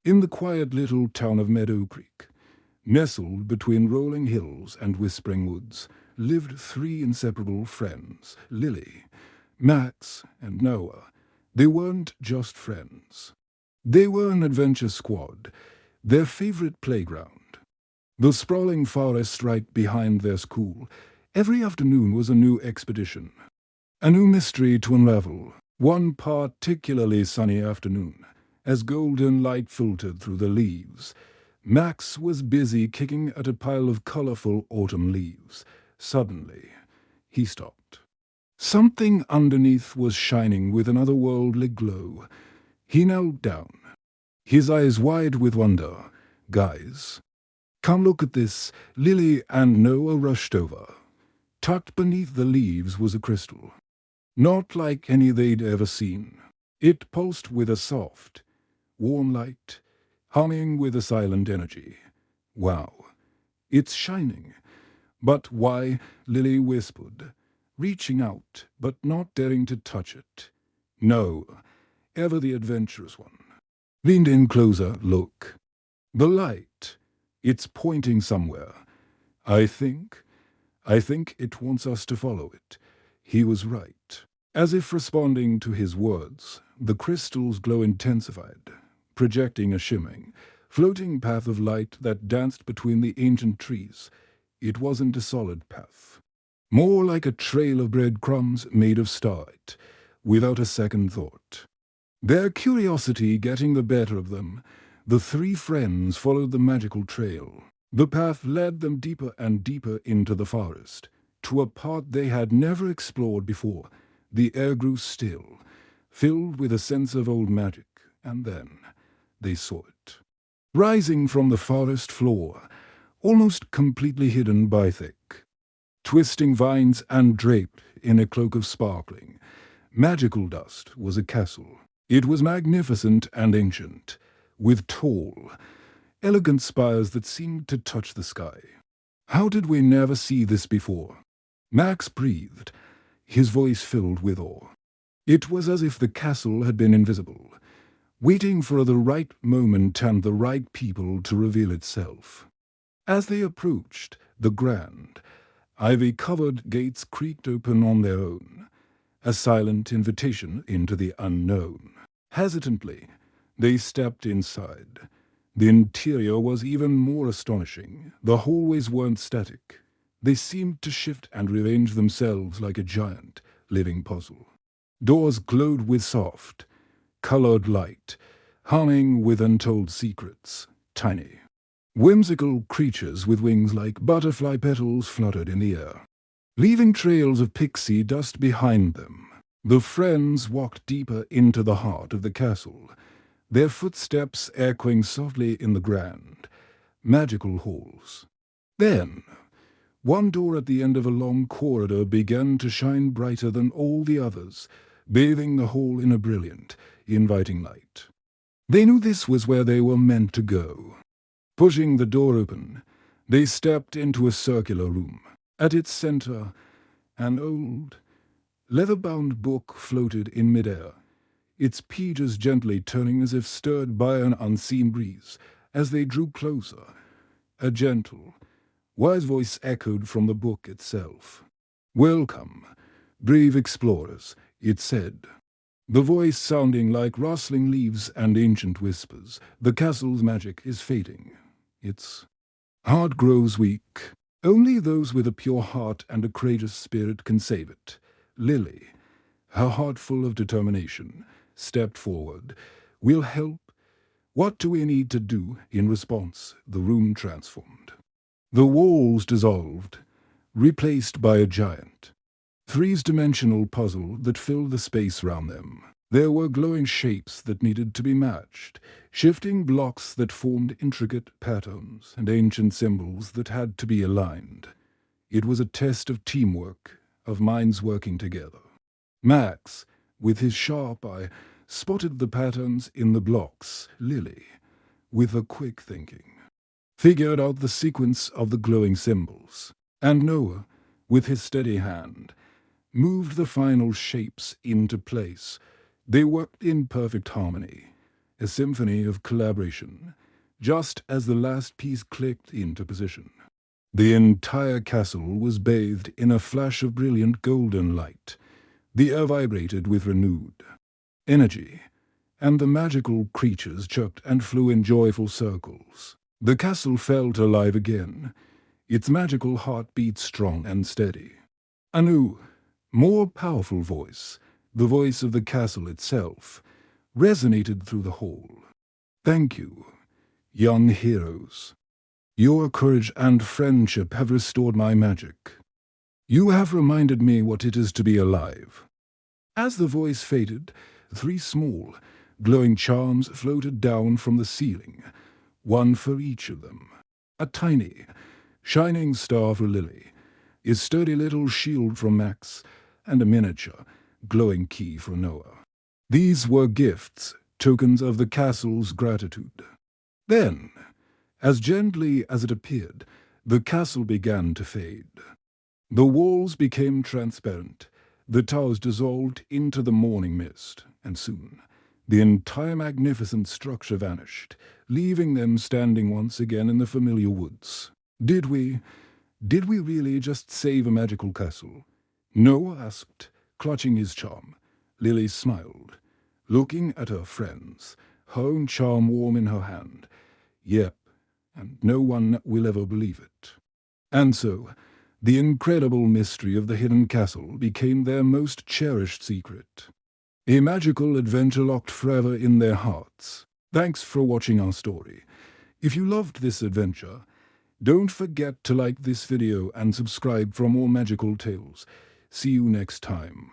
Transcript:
In the quiet little town of Meadow Creek, nestled between rolling hills and whispering woods, lived three inseparable friends, Lily, Max, and Noah. They weren't just friends. They were an adventure squad, their favorite playground. The sprawling forest right behind their school. Every afternoon was a new expedition, a new mystery to unravel. One particularly sunny afternoon, as golden light filtered through the leaves, Max was busy kicking at a pile of colorful autumn leaves. Suddenly, he stopped. Something underneath was shining with an otherworldly glow. He knelt down, his eyes wide with wonder. "Guys, come look at this." Lily and Noah rushed over. Tucked beneath the leaves was a crystal. Not like any they'd ever seen. It pulsed with a soft, warm light, humming with a silent energy. "Wow, it's shining." "But why?" Lily whispered, reaching out but not daring to touch it. No, ever the adventurous one. Leaned in closer. "Look. The light. It's pointing somewhere. I think it wants us to follow it." He was right. As if responding to his words, the crystal's glow intensified, projecting a shimmering, floating path of light that danced between the ancient trees. It wasn't a solid path. More like a trail of breadcrumbs made of starlight, without a second thought. Their curiosity getting the better of them, the three friends followed the magical trail. The path led them deeper and deeper into the forest, to a part they had never explored before. The air grew still, filled with a sense of old magic, and then they saw it. Rising from the forest floor, almost completely hidden by thick, twisting vines and draped in a cloak of sparkling, magical dust, was a castle. It was magnificent and ancient, with tall, elegant spires that seemed to touch the sky. "How did we never see this before?" Max breathed, his voice filled with awe. It was as if the castle had been invisible, waiting for the right moment and the right people to reveal itself. As they approached, the grand, ivy-covered gates creaked open on their own, a silent invitation into the unknown. Hesitantly, they stepped inside. The interior was even more astonishing. The hallways weren't static. They seemed to shift and rearrange themselves like a giant, living puzzle. Doors glowed with soft, colored light, humming with untold secrets. Tiny, whimsical creatures with wings like butterfly petals fluttered in the air, leaving trails of pixie dust behind them. The friends walked deeper into the heart of the castle, their footsteps echoing softly in the grand, magical halls. Then, one door at the end of a long corridor began to shine brighter than all the others, bathing the hall in a brilliant, inviting light. They knew this was where they were meant to go. Pushing the door open, they stepped into a circular room. At its center, an old, leather-bound book floated in midair, its pages gently turning as if stirred by an unseen breeze. As they drew closer, a gentle, wise voice echoed from the book itself. "Welcome, brave explorers," it said, the voice sounding like rustling leaves and ancient whispers. "The castle's magic is fading. Its heart grows weak. Only those with a pure heart and a courageous spirit can save it." Lily, her heart full of determination, stepped forward. "We'll help. What do we need to do?" In response, the room transformed. The walls dissolved, replaced by a giant, three-dimensional puzzle that filled the space around them. There were glowing shapes that needed to be matched, shifting blocks that formed intricate patterns, and ancient symbols that had to be aligned. It was a test of teamwork, of minds working together. Max, with his sharp eye, spotted the patterns in the blocks. Lily, with her quick thinking, figured out the sequence of the glowing symbols. And Noah, with his steady hand, moved the final shapes into place. They worked in perfect harmony, a symphony of collaboration, just as the last piece clicked into position. The entire castle was bathed in a flash of brilliant golden light. The air vibrated with renewed energy, and the magical creatures chirped and flew in joyful circles. The castle felt alive again, its magical heart beat strong and steady. A new, more powerful voice, the voice of the castle itself, resonated through the hall. "Thank you, young heroes. Your courage and friendship have restored my magic. You have reminded me what it is to be alive." As the voice faded, 3 small, glowing charms floated down from the ceiling, one for each of them. A tiny, shining star for Lily, a sturdy little shield from Max, and a miniature, glowing key for Noah. These were gifts, tokens of the castle's gratitude. Then, as gently as it appeared, the castle began to fade. The walls became transparent, the towers dissolved into the morning mist, and soon the entire magnificent structure vanished, leaving them standing once again in the familiar woods. Did we really just save a magical castle? Noah asked, clutching his charm. Lily smiled, looking at her friends, her own charm warm in her hand. Yep, and no one will ever believe it. And so, the incredible mystery of the hidden castle became their most cherished secret. A magical adventure locked forever in their hearts. Thanks for watching our story. If you loved this adventure, don't forget to like this video and subscribe for more magical tales. See you next time.